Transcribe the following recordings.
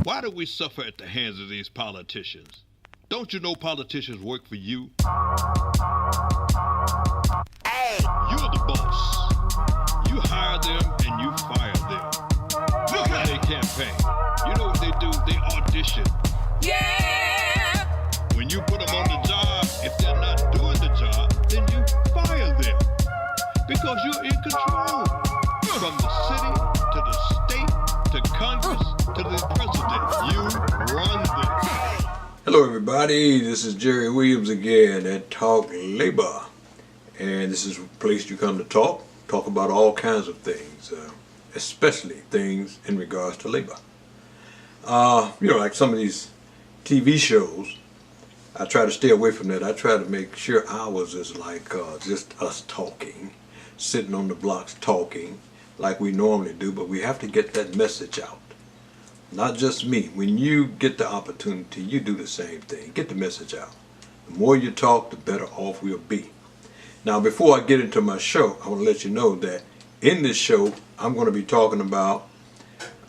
Why do we suffer at the hands of these politicians? Don't you know politicians work for you? Hey! You're the boss. You hire them and you fire them. Look how they campaign. You know what they do? They audition. Yeah! When you put them on the job, if they're not doing the job, then you fire them. Because you're in control. From the city to the state to Congress to the president. You run this. Hello everybody, this is Jerry Williams again at Talk Labor. And this is a place you come to talk about all kinds of things, especially things in regards to labor. Like some of these TV shows, I try to stay away from that. I try to make sure ours is like just us talking, sitting on the blocks talking like we normally do, but we have to get that message out. Not just me. When you get the opportunity, you do the same thing. Get the message out. The more you talk, the better off we'll be. Now, before I get into my show, I want to let you know that in this show, I'm going to be talking about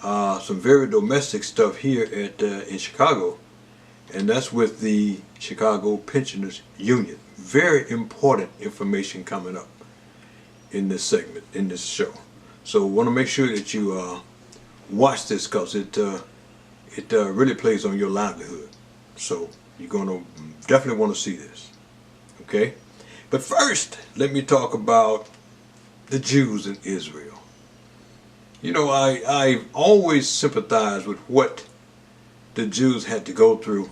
some very domestic stuff here in Chicago, and that's with the Chicago Pensioners Union. Very important information coming up in this segment, in this show. So I want to make sure that you watch this, because it really plays on your livelihood. So you're going to definitely want to see this. Okay? But first, let me talk about the Jews in Israel. You know, I've always sympathized with what the Jews had to go through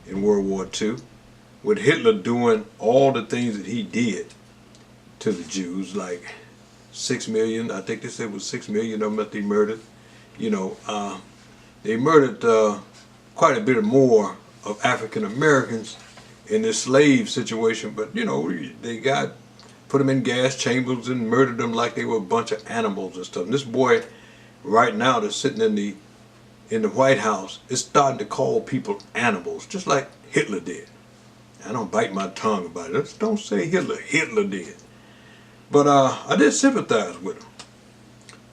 in World War II, with Hitler doing all the things that he did to the Jews, like 6 million, I think they said it was 6 million of them that they murdered. You know, they murdered quite a bit more of African Americans in this slave situation, but you know, they put them in gas chambers and murdered them like they were a bunch of animals and stuff. And this boy right now that's sitting in the White House is starting to call people animals, just like Hitler did. I don't bite my tongue about it. Just don't say Hitler. Hitler did. But I did sympathize with him.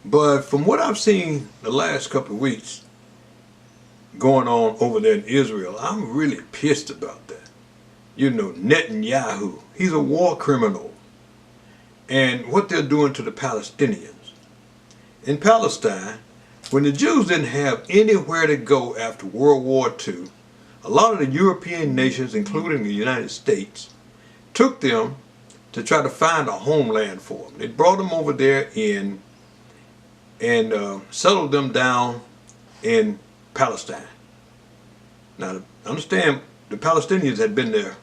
But from what I've seen the last couple of weeks going on over there in Israel, I'm really pissed about that. You know, Netanyahu, he's a war criminal. And what they're doing to the Palestinians. In Palestine, when the Jews didn't have anywhere to go after World War II, a lot of the European nations, including the United States, took them to try to find a homeland for them. They brought them over there and settled them down in Palestine. Now, understand, the Palestinians had been there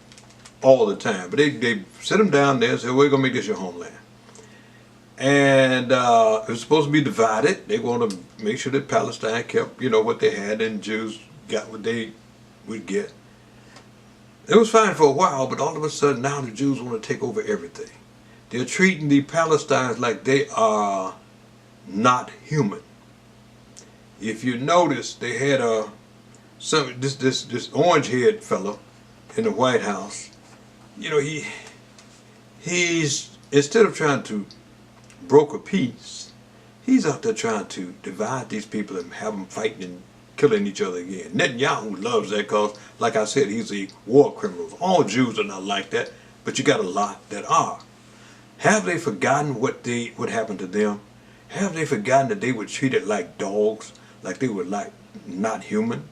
all the time, but they set them down there and said, we're going to make this your homeland. And it was supposed to be divided. They want to make sure that Palestine kept, you know, what they had, and Jews got what they would get. It was fine for a while, but all of a sudden now the Jews want to take over everything. They're treating the Palestinians like they are not human. If you notice, they had this orange-haired fellow in the White House. You know, he's instead of trying to broker peace, he's out there trying to divide these people and have them fighting and killing each other again. Netanyahu loves that because, like I said, he's a war criminal. All Jews are not like that, but you got a lot that are. Have they forgotten what happened to them? Have they forgotten that they were treated like dogs, like they were like not human?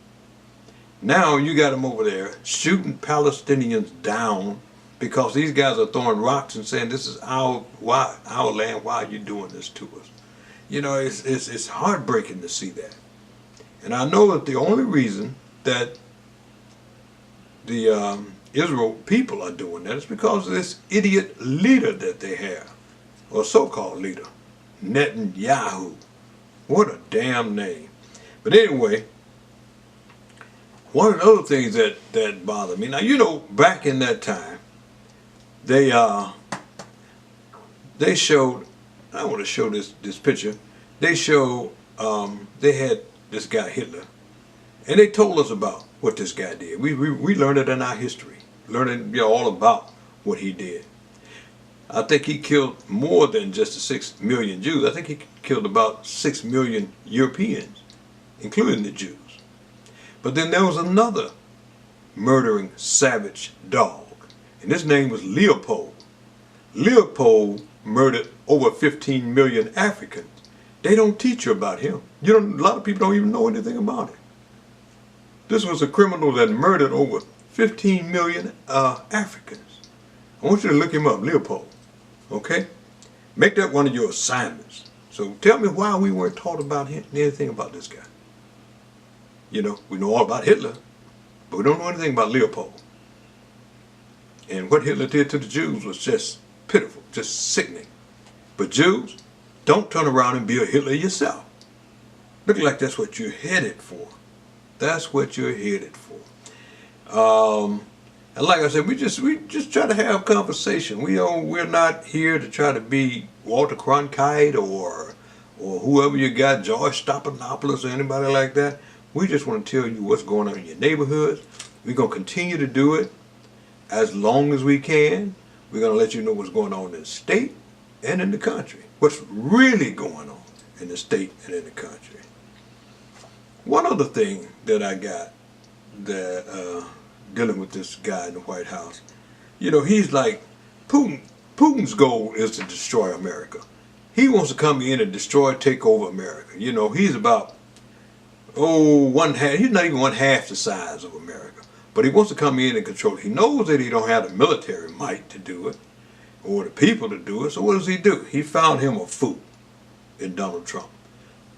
Now you got them over there shooting Palestinians down because these guys are throwing rocks and saying, this is our land, why are you doing this to us? You know, it's heartbreaking to see that. And I know that the only reason that the Israel people are doing that is because of this idiot leader that they have, or so-called leader, Netanyahu. What a damn name. But anyway, one of the other things that bother me, now you know, back in that time, they showed, I want to show this picture, they showed, they had this guy Hitler, and they told us about what this guy did. We learned it in our history, learning, you know, all about what he did. I think he killed more than just the 6 million Jews. I think he killed about 6 million Europeans, including the Jews. But then there was another murdering savage dog, and his name was Leopold. Leopold murdered over 15 million Africans. They don't teach you about him. A lot of people don't even know anything about him. This was a criminal that murdered over 15 million Africans. I want you to look him up, Leopold. Okay? Make that one of your assignments. So tell me why we weren't taught about him, anything about this guy. We know all about Hitler, but we don't know anything about Leopold. And what Hitler did to the Jews was just pitiful, just sickening. But Jews, don't turn around and be a Hitler yourself. Look like that's what you're headed for. That's what you're headed for. And like I said, we just try to have conversation. We're not here to try to be Walter Cronkite or whoever you got, George Stephanopoulos or anybody like that. We just want to tell you what's going on in your neighborhoods. We're going to continue to do it as long as we can. We're going to let you know what's going on in the state and in the country. What's really going on in the state and in the country. One other thing that I got that dealing with this guy in the White House, he's like, Putin's goal is to destroy America. He wants to come in and destroy, take over America. He's about, one half, he's not even one half the size of America. But he wants to come in and control it. He knows that he don't have the military might to do it, or the people to do it. So what does he do? He found him a fool in Donald Trump.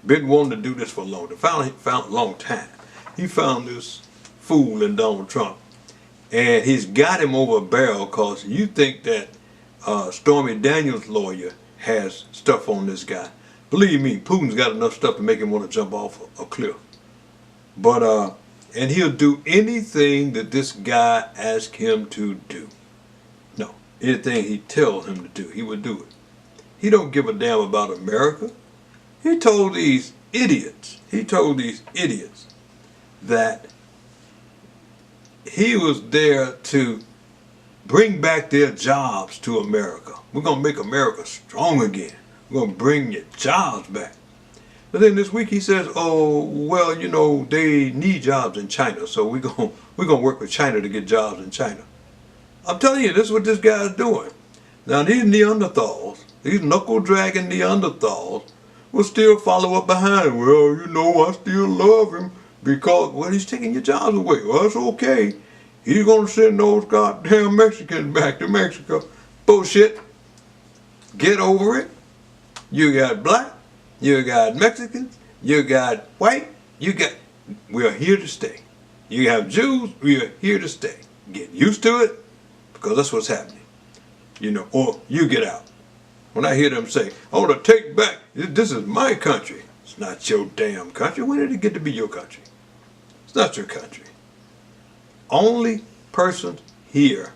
Been wanting to do this for a long time. Found a long time. He found this fool in Donald Trump. And he's got him over a barrel because you think that Stormy Daniels' lawyer has stuff on this guy. Believe me, Putin's got enough stuff to make him want to jump off a cliff. But, and he'll do anything that this guy asks him to do. No, anything he tells him to do, he would do it. He don't give a damn about America. He told these idiots that he was there to bring back their jobs to America. We're going to make America strong again. We're going to bring your jobs back. But then this week he says, oh, well, they need jobs in China, so we're going to work with China to get jobs in China. I'm telling you, this is what this guy is doing. Now, these Neanderthals, these knuckle-dragging Neanderthals, will still follow up behind him. Well, I still love him because, well, he's taking your jobs away. Well, that's okay. He's going to send those goddamn Mexicans back to Mexico. Bullshit. Get over it. You got black, you got Mexicans, you got white, we are here to stay. You have Jews, we are here to stay. Get used to it, because that's what's happening. Or you get out. When I hear them say, I want to take back, this is my country. It's not your damn country. When did it get to be your country? It's not your country. Only persons here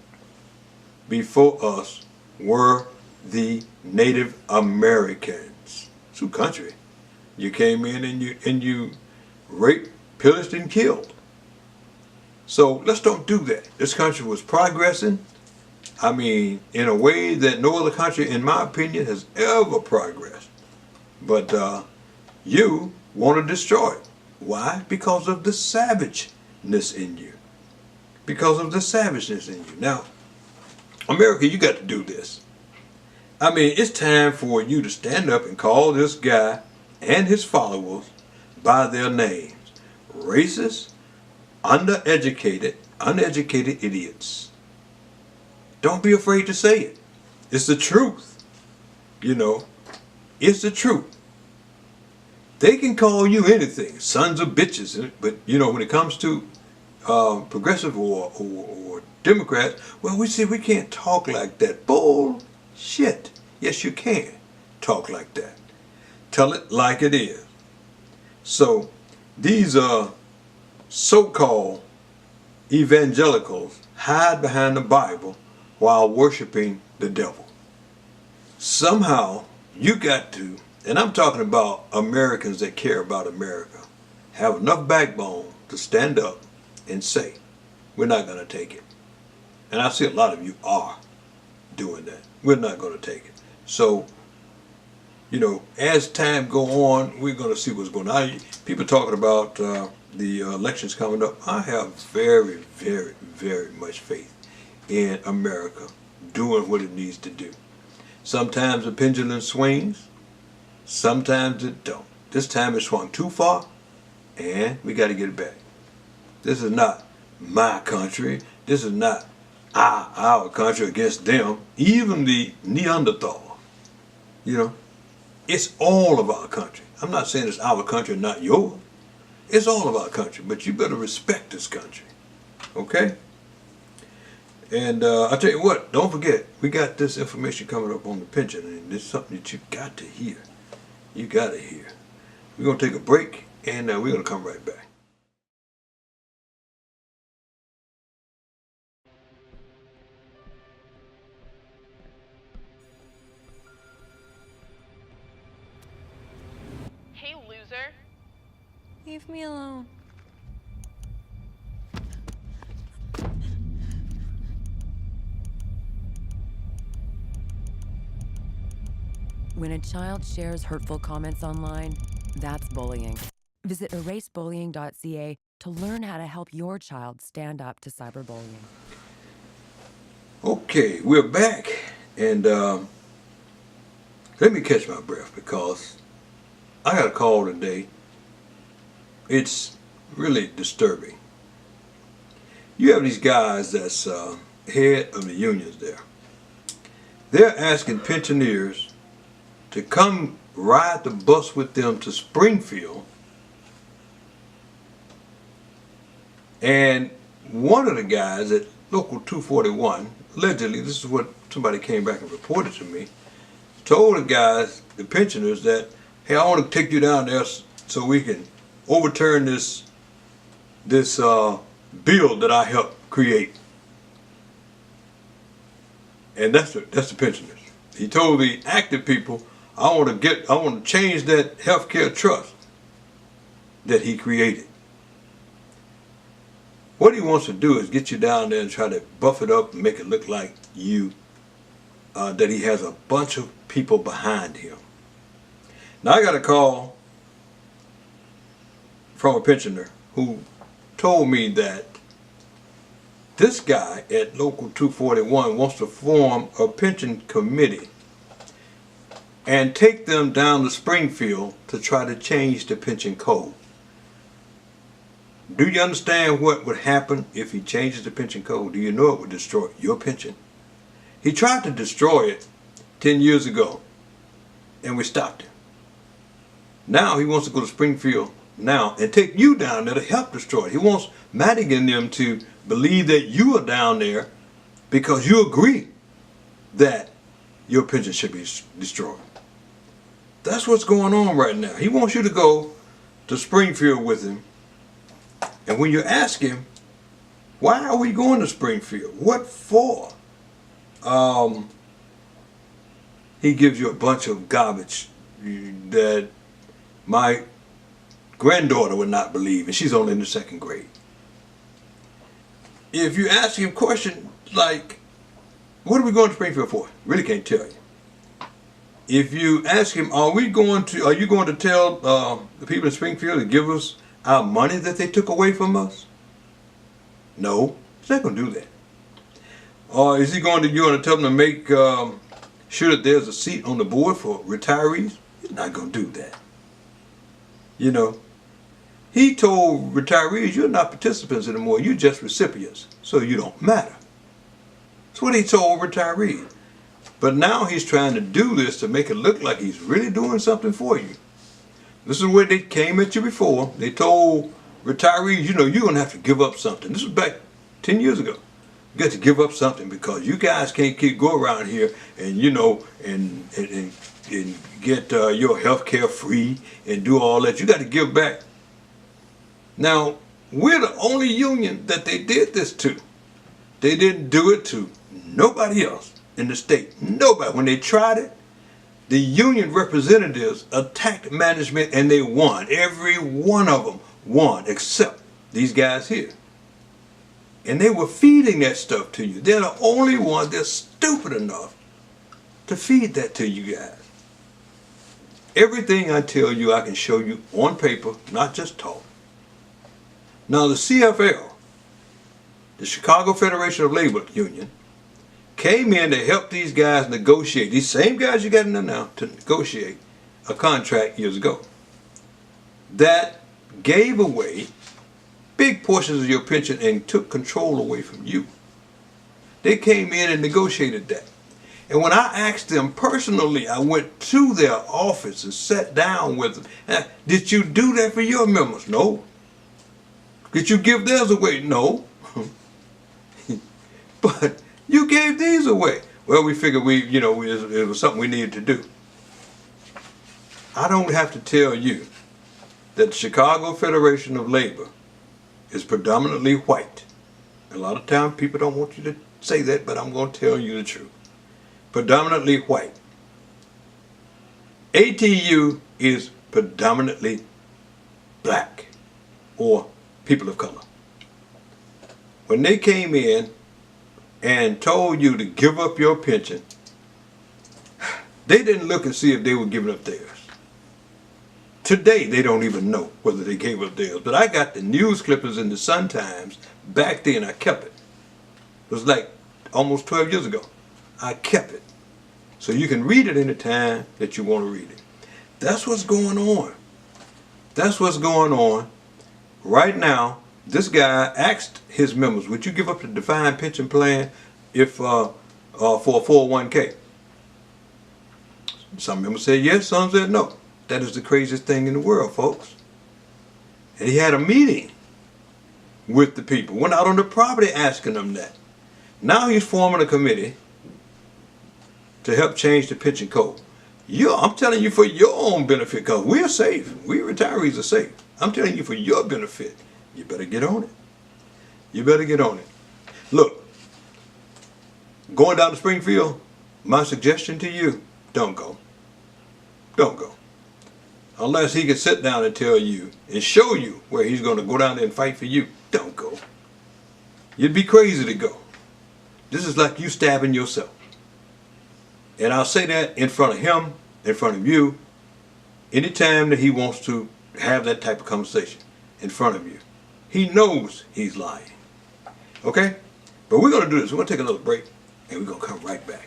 before us were the Native Americans. It's your country. You came in and you raped, pillaged, and killed. So let's don't do that. This country was progressing. I mean, in a way that no other country, in my opinion, has ever progressed. But you want to destroy it. Why? Because of the savageness in you. Because of the savageness in you. Now, America, you got to do this. I mean, it's time for you to stand up and call this guy and his followers by their names. Racist, uneducated idiots. Don't be afraid to say it. It's the truth. It's the truth. They can call you anything, sons of bitches, but when it comes to progressive or Democrats, well, we can't talk like that. Bullshit. Yes, you can talk like that. Tell it like it is. So these so-called evangelicals hide behind the Bible while worshiping the devil. Somehow you got to, and I'm talking about Americans that care about America, have enough backbone to stand up and say, we're not going to take it. And I see a lot of you are doing that. We're not going to take it. So, as time go on, we're going to see what's going on. People talking about the elections coming up, I have very, very, very much faith in America doing what it needs to do. Sometimes the pendulum swings, sometimes it don't. This time it swung too far, and we got to get it back. This is not my country. This is not our country against them. Even the Neanderthal, you know, it's all of our country. I'm not saying it's our country, not yours. It's all of our country, but you better respect this country, okay? And I tell you what, don't forget, we got this information coming up on the pension, and it's something that you got to hear. You got to hear. We're going to take a break, and we're going to come right back. Hey, loser. Leave me alone. When a child shares hurtful comments online, that's bullying. Visit erasebullying.ca to learn how to help your child stand up to cyberbullying. Okay, we're back, and let me catch my breath because I got a call today. It's really disturbing. You have these guys that's head of the unions there. They're asking pensioners to come ride the bus with them to Springfield, and one of the guys at Local 241, allegedly, this is what somebody came back and reported to me, told the guys, the pensioners, that, hey, I want to take you down there so we can overturn this bill that I helped create. And that's the pensioners. He told the active people, I want to change that healthcare trust that he created. What he wants to do is get you down there and try to buff it up and make it look like that he has a bunch of people behind him. Now I got a call from a pensioner who told me that this guy at Local 241 wants to form a pension committee and take them down to Springfield to try to change the pension code. Do you understand what would happen if he changes the pension code? Do you know it would destroy your pension? He tried to destroy it 10 years ago, and we stopped him. Now he wants to go to Springfield now and take you down there to help destroy it. He wants Madigan and them to believe that you are down there because you agree that your pension should be destroyed. That's what's going on right now. He wants you to go to Springfield with him. And when you ask him, why are we going to Springfield? What for? He gives you a bunch of garbage that my granddaughter would not believe, and she's only in the 2nd grade. If you ask him questions like, what are we going to Springfield for? Really can't tell you. If you ask him, are you going to tell the people in Springfield to give us our money that they took away from us? No, he's not going to do that. Or is you going to tell them to make sure that there's a seat on the board for retirees? He's not going to do that. You know, he told retirees, you're not participants anymore, you're just recipients, so you don't matter. That's what he told retirees. But now he's trying to do this to make it look like he's really doing something for you. This is where they came at you before. They told retirees, you know, you're going to have to give up something. This was back 10 years ago. You got to give up something because you guys can't go around here and, you know, and get your health care free and do all that. You got to give back. Now, we're the only union that they did this to. They didn't do it to nobody else in the state. Nobody. When they tried it, the union representatives attacked management and they won. Every one of them won except these guys here. And they were feeding that stuff to you. They're the only ones that's stupid enough to feed that to you guys. Everything I tell you I can show you on paper, not just talk. Now the CFL, the Chicago Federation of Labor Union, came in to help these guys negotiate, these same guys you got in there now, to negotiate a contract years ago that gave away big portions of your pension and took control away from you. They came in and negotiated that. And when I asked them personally, I went to their office and sat down with them. Did you do that for your members? No. Did you give theirs away? No. But you gave these away. Well, we figured it was something we needed to do. I don't have to tell you that the Chicago Federation of Labor is predominantly white. A lot of times people don't want you to say that, but I'm going to tell you the truth. Predominantly white. ATU is predominantly black or people of color. When they came in and told you to give up your pension, they didn't look and see if they were giving up theirs. Today, they don't even know whether they gave up theirs. But I got the news clippings in the Sun-Times. Back then, I kept it. It was like almost 12 years ago. I kept it. So you can read it any time that you want to read it. That's what's going on. That's what's going on. Right now, this guy asked his members, would you give up the defined pension plan if for a 401k? Some members said yes, some said no. That is the craziest thing in the world, folks. And he had a meeting with the people, went out on the property asking them that. Now he's forming a committee to help change the pension code. I'm telling you for your own benefit, because we're safe. We retirees are safe. I'm telling you for your benefit. You better get on it. You better get on it. Look, going down to Springfield, my suggestion to you, don't go. Don't go. Unless he can sit down and tell you and show you where he's going to go down there and fight for you, don't go. You'd be crazy to go. This is like you stabbing yourself. And I'll say that in front of him, in front of you, anytime that he wants to have that type of conversation in front of you. He knows he's lying. Okay? But we're going to do this. We're going to take a little break, and we're going to come right back.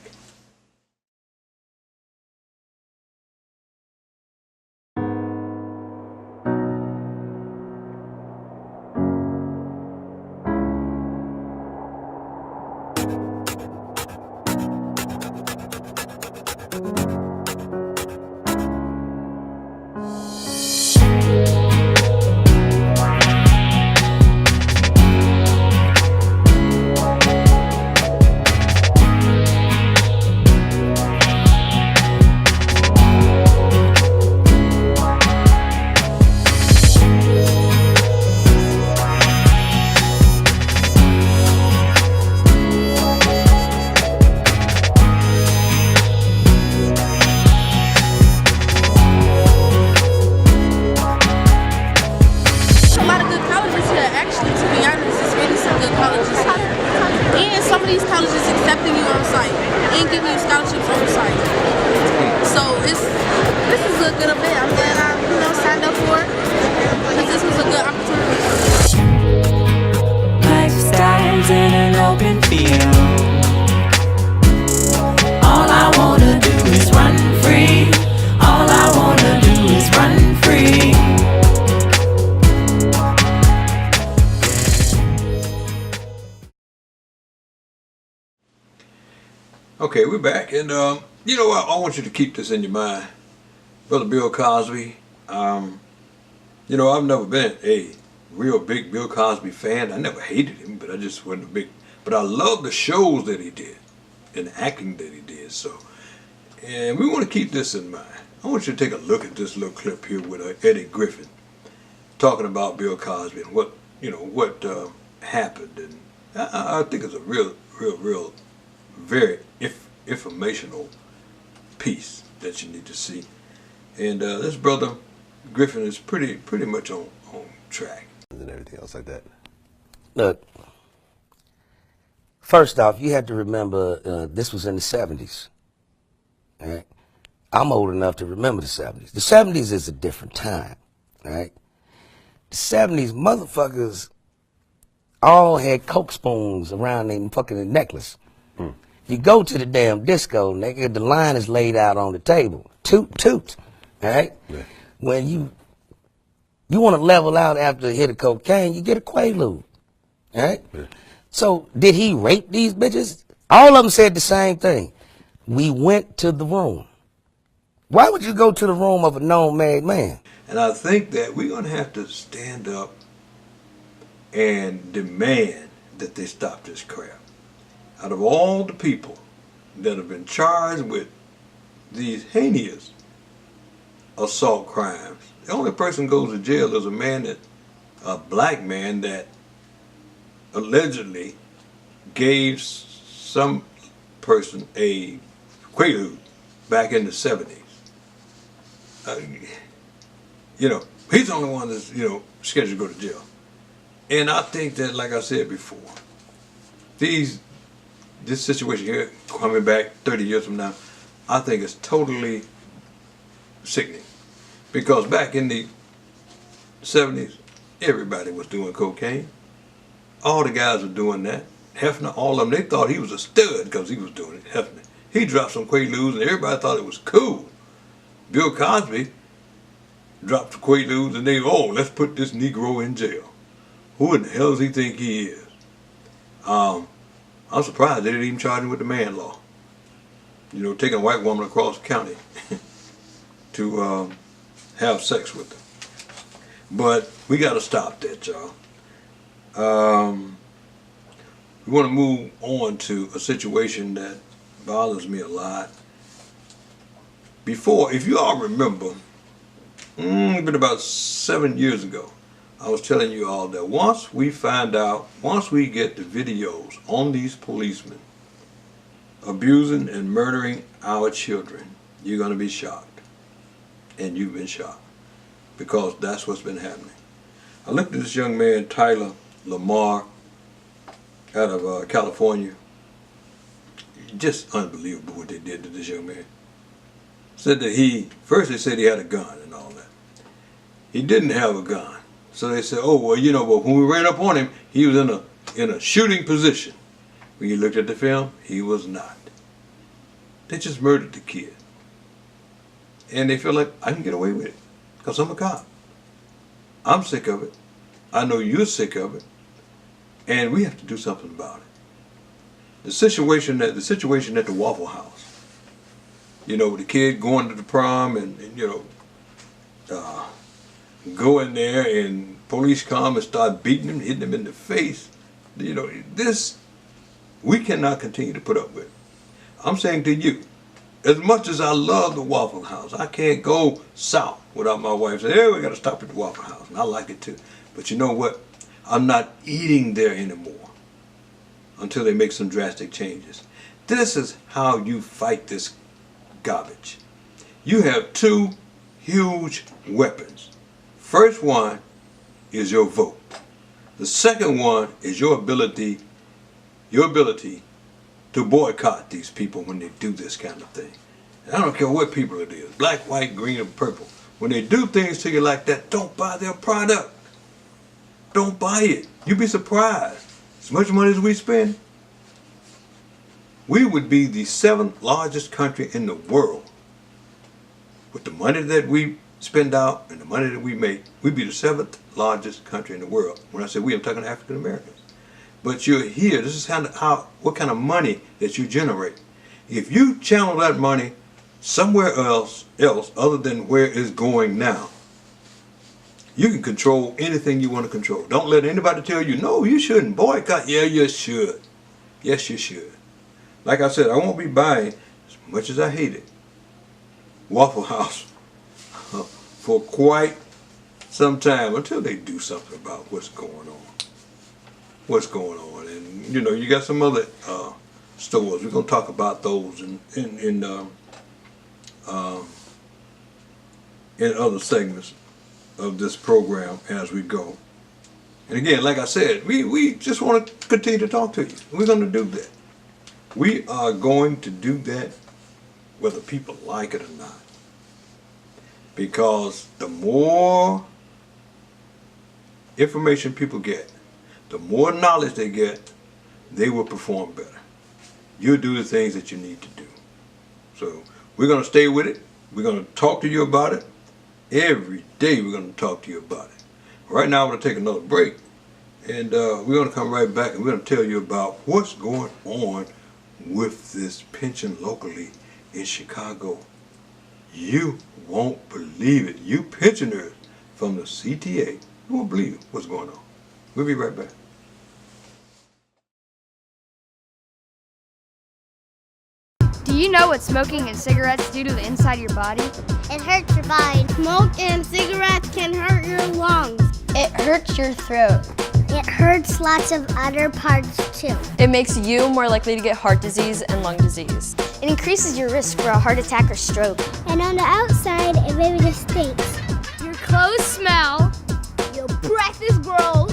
Okay, we're back, and you know what? I want you to keep this in your mind. Brother Bill Cosby, you know, I've never been a real big Bill Cosby fan. I never hated him, but I just wasn't a big, but I love the shows that he did and the acting that he did. So, and we want to keep this in mind. I want you to take a look at this little clip here with Eddie Griffin talking about Bill Cosby and what, you know, what happened. And I think it's a real, very informational piece that you need to see. And this brother Griffin is pretty much on track. And everything else like that. Look, first off, you have to remember this was in the 70s. All right? I'm old enough to remember the 70s. The 70s is a different time. All right? The 70s, motherfuckers all had Coke spoons around their fucking necklace. You go to the damn disco, nigga, the line is laid out on the table. Toot, toot. All right? Yeah. When you want to level out after a hit of cocaine, you get a Quaalude. All right? Yeah. So, did he rape these bitches? All of them said the same thing. We went to the room. Why would you go to the room of a known married man? And I think that we're going to have to stand up and demand that they stop this crap. Out of all the people that have been charged with these heinous assault crimes, the only person who goes to jail is a black man that allegedly gave some person a Quaalude back in the 70s. He's the only one that's, scheduled to go to jail. And I think that, like I said before, this situation here, coming back 30 years from now, I think it's totally sickening. Because back in the 70s, everybody was doing cocaine. All the guys were doing that. Hefner, all of them, they thought he was a stud because he was doing it, Hefner. He dropped some Quaaludes and everybody thought it was cool. Bill Cosby dropped the Quaaludes and let's put this Negro in jail. Who in the hell does he think he is? I'm surprised they didn't even charge him with the man law. Taking a white woman across the county to have sex with her. But we got to stop that, y'all. We want to move on to a situation that bothers me a lot. Before, if you all remember, it's been about 7 years ago, I was telling you all that once we get the videos on these policemen abusing and murdering our children, you're going to be shocked. And you've been shocked. Because that's what's been happening. I looked at this young man, Tyler Lamar, out of California. Just unbelievable what they did to this young man. Said that first they said he had a gun and all that. He didn't have a gun. So they said, but when we ran up on him, he was in a shooting position. When you looked at the film, he was not. They just murdered the kid. And they feel like, I can get away with it because I'm a cop. I'm sick of it. I know you're sick of it. And we have to do something about it. The situation at the Waffle House, with the kid going to the prom and go in there and police come and start beating him, hitting him in the face. This we cannot continue to put up with. I'm saying to you, as much as I love the Waffle House, I can't go south without my wife saying, hey, we got to stop at the Waffle House. And I like it too. But you know what? I'm not eating there anymore until they make some drastic changes. This is how you fight this garbage. You have two huge weapons. First one is your vote. The second one is your ability to boycott these people when they do this kind of thing. And I don't care what people it is, black, white, green, or purple. When they do things to you like that, don't buy their product. Don't buy it. You'd be surprised. As much money as we spend, we would be the 7th largest country in the world. With the money that we spend out and the money that we make, we'd be the 7th largest country in the world. When I say we, I'm talking African Americans. But you're here. This is what kind of money that you generate. If you channel that money somewhere else other than where it's going now, you can control anything you want to control. Don't let anybody tell you, no, you shouldn't boycott. Yeah, you should. Yes, you should. Like I said, I won't be buying, as much as I hate it, Waffle House for quite some time until they do something about what's going on. And you got some other stores. We're gonna talk about those in other segments of this program as we go. And again, like I said, we just want to continue to talk to you. We're going to do that. We are going to do that whether people like it or not. Because the more information people get, the more knowledge they get, they will perform better. You'll do the things that you need to do. So we're going to stay with it. We're going to talk to you about it. Every day we're going to talk to you about it. Right now we're going to take another break. And we're going to come right back and we're going to tell you about what's going on with this pension locally in Chicago. You won't believe it. You pensioners from the CTA, you won't believe what's going on. We'll be right back. Do you know what smoking and cigarettes do to the inside of your body? It hurts your body. Smoke and cigarettes can hurt your lungs. It hurts your throat. It hurts lots of other parts too. It makes you more likely to get heart disease and lung disease. It increases your risk for a heart attack or stroke. And on the outside, it really just stinks. Your clothes smell, your breath is gross,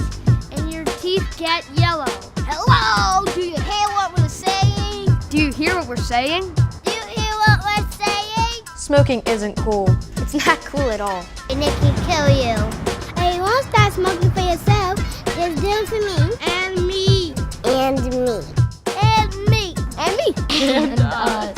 and your teeth get yellow. Hello, do you hear what we're saying? Do you hear what we're saying? Do you hear what we're saying? Smoking isn't cool. It's not cool at all. And it can kill you. And you won't start smoking for yourself. Just do it for me. And me. And me. And me. And me. And us.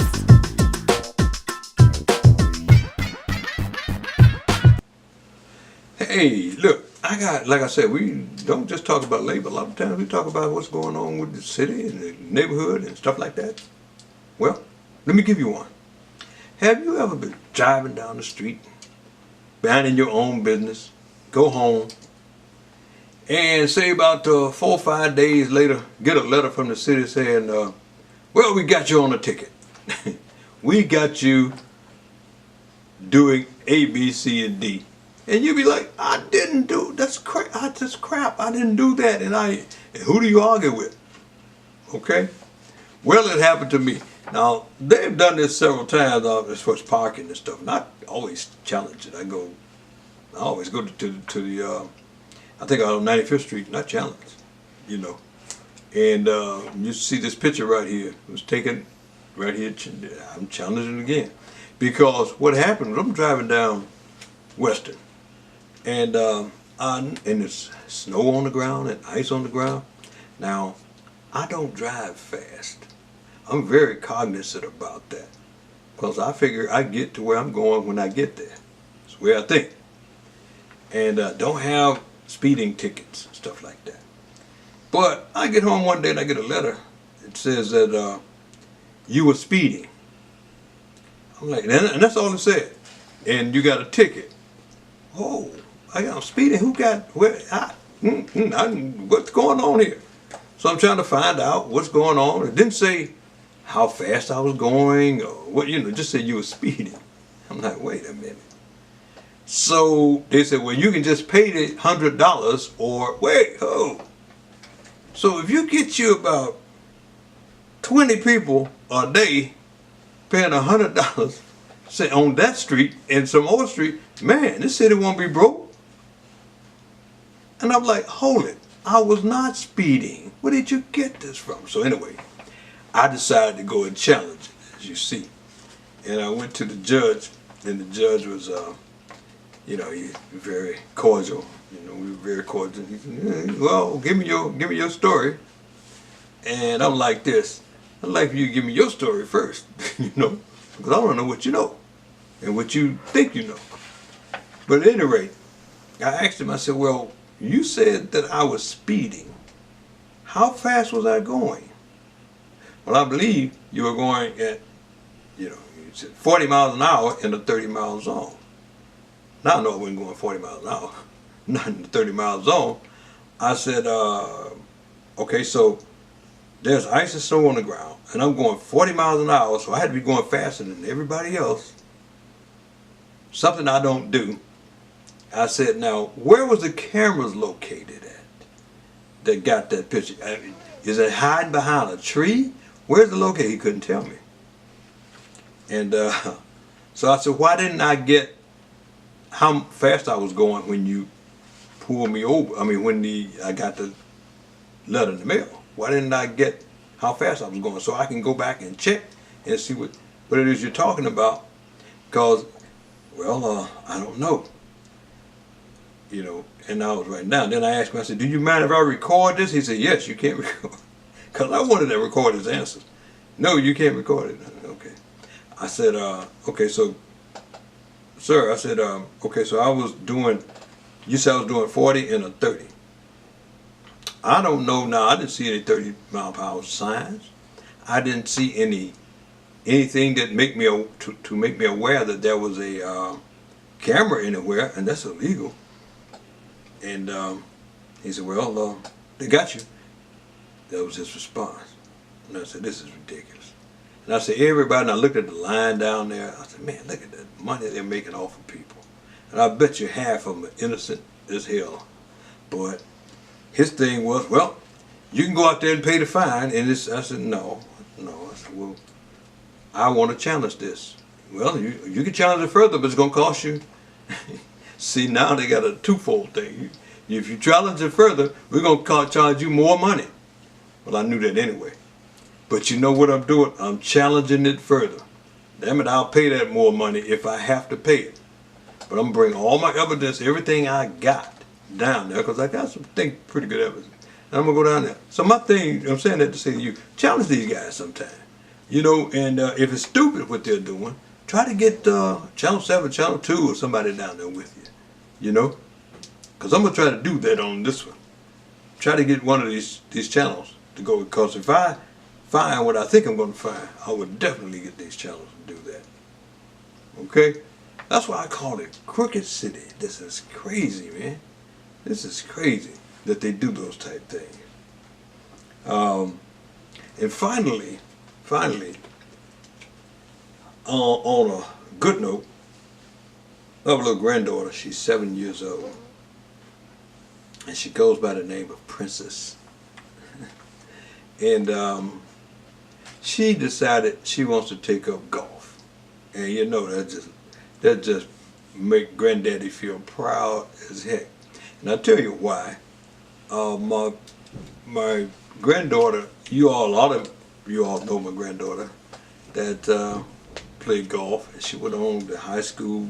Hey, look, like I said, we don't just talk about labor. A lot of times we talk about what's going on with the city and the neighborhood and stuff like that. Well, let me give you one. Have you ever been driving down the street, minding your own business, go home, and say about 4 or 5 days later, get a letter from the city saying, well, we got you on a ticket. We got you doing A, B, C, and D. And you be like, I didn't do, that's crap, I didn't do that. And who do you argue with? Okay? Well, it happened to me. Now, they've done this several times as far as parking and stuff. Not always challenge it. I always go to the, I think on 95th Street, not challenge, you know. And you see this picture right here. It was taken right here. I'm challenging it again. Because what happened was I'm driving down Western. And it's snow on the ground and ice on the ground. Now, I don't drive fast. I'm very cognizant about that. Because I figure I get to where I'm going when I get there. That's the way I think. And don't have speeding tickets, stuff like that. But I get home one day and I get a letter. It says that you were speeding. I'm like, and that's all it said. And you got a ticket. Oh, I'm speeding. Who got, what's going on here? So I'm trying to find out what's going on. It didn't say how fast I was going or what, it just said you were speeding. I'm like, wait a minute. So they said, well, you can just pay the $100 or wait, So if you get you about 20 people a day paying $100, say on that street and some other street, man, this city won't be broke. And I'm like, hold it, I was not speeding. Where did you get this from? So anyway, I decided to go and challenge it, as you see. And I went to the judge, and the judge was, he's very cordial. We were very cordial. He said, well, give me your story. And I'm like this. I'd like for you to give me your story first, because I want to know what you know and what you think you know. But at any rate, I asked him, I said, well, you said that I was speeding. How fast was I going? Well, I believe you were going at, you said 40 miles an hour in a 30-mile zone. Now I know I wasn't going 40 miles an hour, not in the 30-mile zone. I said, okay, so there's ice and snow on the ground, and I'm going 40 miles an hour, so I had to be going faster than everybody else. Something I don't do. I said, now, where was the cameras located at that got that picture? Is it hiding behind a tree? Where's the location? He couldn't tell me. And so I said, why didn't I get how fast I was going when you pulled me over? I mean, when I got the letter in the mail. Why didn't I get how fast I was going so I can go back and check and see what it is you're talking about? Because, well, I don't know. you know, and I was writing down. Then I asked him, I said, do you mind if I record this? He said, yes, you can't record. Because I wanted to record his answers. No, you can't record it. Okay. I said, okay, so, sir, I said, okay, so I was doing, you said I was doing 40 and a 30. I don't know now, I didn't see any 30 mile per hour signs. I didn't see anything that make me to make me aware that there was a camera anywhere, and that's illegal. And he said, well, they got you. That was his response. And I said, this is ridiculous. And I said, everybody, and I looked at the line down there, I said, man, look at the money they're making off of people. And I bet you half of them are innocent as hell. But his thing was, well, you can go out there and pay the fine. And I said, no. I said, well, I want to challenge this. Well, you can challenge it further, but it's going to cost you. See, now they got a twofold thing. If you challenge it further, we're going to charge you more money. Well, I knew that anyway. But you know what I'm doing? I'm challenging it further. Damn it, I'll pay that more money if I have to pay it. But I'm going to bring all my evidence, everything I got down there, because I got some pretty good evidence. And I'm going to go down there. So my thing, I'm saying that to say to you, challenge these guys sometime. You know, and if it's stupid what they're doing, try to get Channel 7, Channel 2 or somebody down there with you. You know? Because I'm going to try to do that on this one. Try to get one of these channels to go, because if I find what I think I'm going to find, I would definitely get these channels to do that. Okay? That's why I call it Crooked City. This is crazy, man. This is crazy that they do those type things. And finally, on a good note, I have a little granddaughter. She's 7 years old. And she goes by the name of Princess. And she decided she wants to take up golf. And you know, that just make granddaddy feel proud as heck. And I'll tell you why. My granddaughter, a lot of you all know my granddaughter that played golf, and she went on to high school,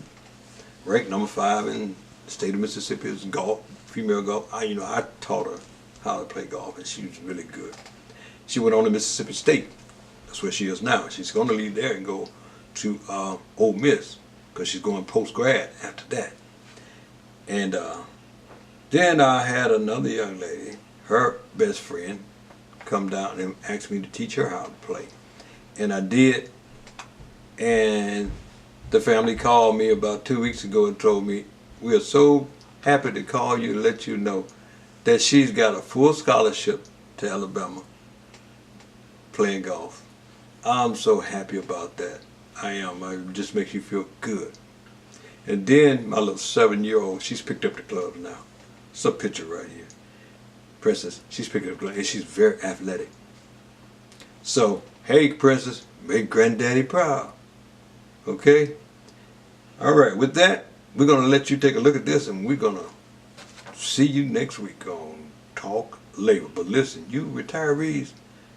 ranked number 5 in the state of Mississippi as golf, female golf. I taught her how to play golf, and she was really good. She went on to Mississippi State. That's where she is now. She's going to leave there and go to Ole Miss, because she's going post-grad after that. And then I had another young lady, her best friend, come down and asked me to teach her how to play. And I did. And the family called me about 2 weeks ago and told me, we are so happy to call you to let you know that she's got a full scholarship to Alabama playing golf. I'm so happy about that. I am. It just makes you feel good. And then my little 7-year-old, she's picked up the clubs now. It's a picture right here. Princess, she's picking up the clubs, and she's very athletic. So, hey, Princess, make Granddaddy proud. Okay? All right, with that, we're going to let you take a look at this, and we're going to see you next week on Talk Labor. But listen, you retirees,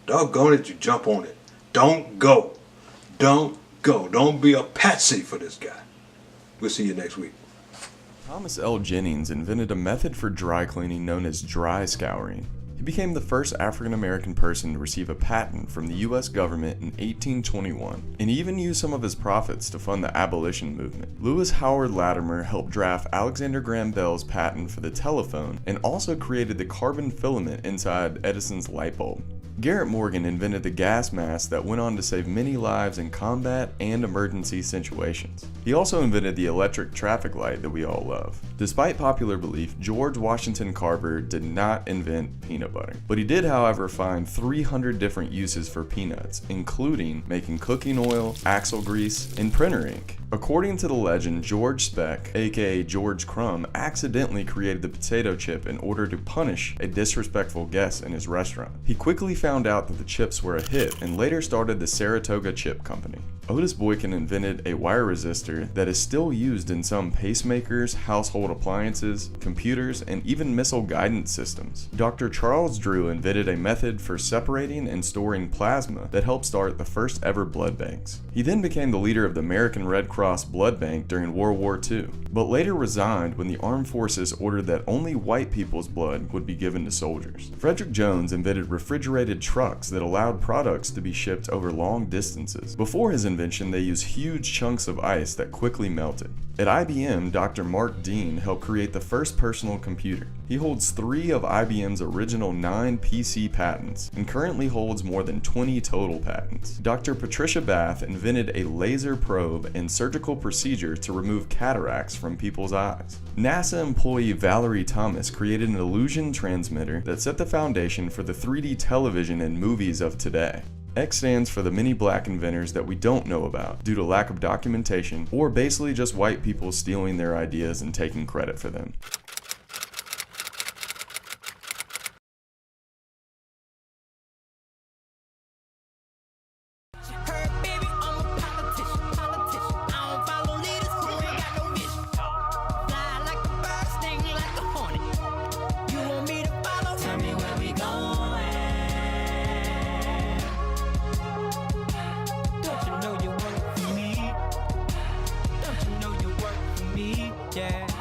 doggone it, you jump on it. Don't go. Don't go. Don't be a patsy for this guy. We'll see you next week. Thomas L. Jennings invented a method for dry cleaning known as dry scouring. He became the first African-American person to receive a patent from the U.S. government in 1821, and he even used some of his profits to fund the abolition movement. Lewis Howard Latimer helped draft Alexander Graham Bell's patent for the telephone and also created the carbon filament inside Edison's light bulb. Garrett Morgan invented the gas mask that went on to save many lives in combat and emergency situations. He also invented the electric traffic light that we all love. Despite popular belief, George Washington Carver did not invent peanut butter, but he did, however, find 300 different uses for peanuts, including making cooking oil, axle grease, and printer ink. According to the legend, George Speck, aka George Crumb, accidentally created the potato chip in order to punish a disrespectful guest in his restaurant. He quickly found out that the chips were a hit and later started the Saratoga Chip Company. Otis Boykin invented a wire resistor that is still used in some pacemakers, household appliances, computers, and even missile guidance systems. Dr. Charles Drew invented a method for separating and storing plasma that helped start the first ever blood banks. He then became the leader of the American Red Cross Blood Bank during World War II, but later resigned when the armed forces ordered that only white people's blood would be given to soldiers. Frederick Jones invented refrigerated trucks that allowed products to be shipped over long distances. Before his invention, they used huge chunks of ice that quickly melted. At IBM, Dr. Mark Dean helped create the first personal computer. He holds 3 of IBM's original 9 PC patents and currently holds more than 20 total patents. Dr. Patricia Bath invented a laser probe and surgical procedure to remove cataracts from people's eyes. NASA employee Valerie Thomas created an illusion transmitter that set the foundation for the 3D television and movies of today. X stands for the many black inventors that we don't know about due to lack of documentation or basically just white people stealing their ideas and taking credit for them. Yeah.